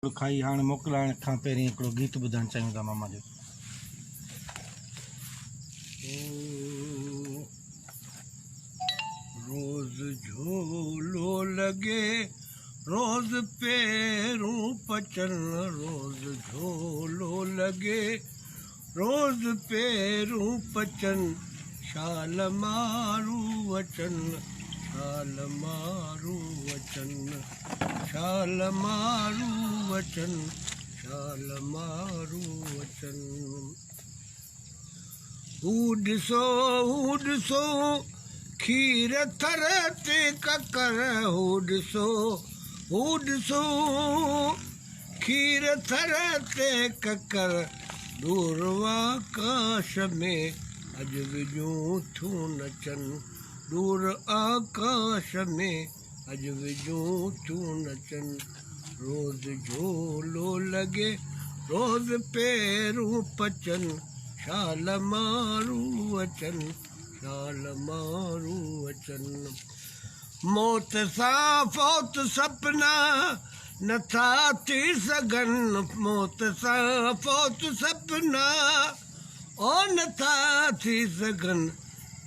खाई हाँ मोकिलाइण खां पहिरीं हिकिड़ो गीत ॿुधणु चाहियूं था मामा जो। रोज़ झोलो लगे रोज़ पैरूं पचन, रोज़ झोलो लगे रोज़ पैरूं पचन, शाल मारू वचन, शाल मारू वचन, शाल मारू वचन, शाल मारू वचन। हू ॾिसो खीर थर ते ककर, हू ॾिसो खीर थर ते ककर, दूर आकाश में अॼु विजूं थियूं नचन, दूर आकाश में अॼु विजूं थियूं नचन। रोज़ झोलो लगे रोज़ पैरूं पचन, शाल मारू वचन, शाल मारू वचन। मौत सां फौत सपना नथा थी सघन, मौत सां फौत सपना ओ नथा थी सघन,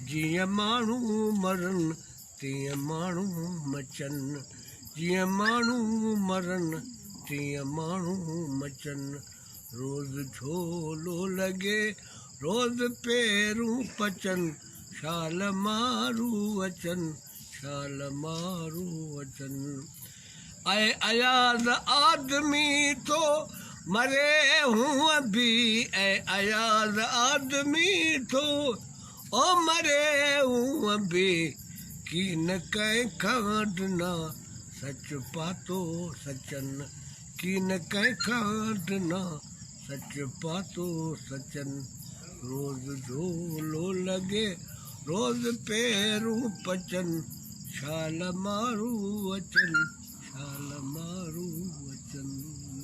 जीअं माण्हू मरन तीअं माण्हू मचन, जीअं माण्हू मरन तीअं माण्हू मचन। रोज़ झोलो लगे रोज़ पैरूं पचन, शाल मारू वचन, शाल मारू वचन। ऐं अयाज़ आदमी तो मरे हूँ भी, ऐं अयाज़ आदमी तो ओ मरे हूँ भी, की न कंहिं खां ॾिना सच पातो सचन, की न कंहिं खां ॾिना सच पातो सचन। रोज़ झोलो लगे रोज़ पैरूं पचन, शाल मारू वचन, शाल मारू वचन।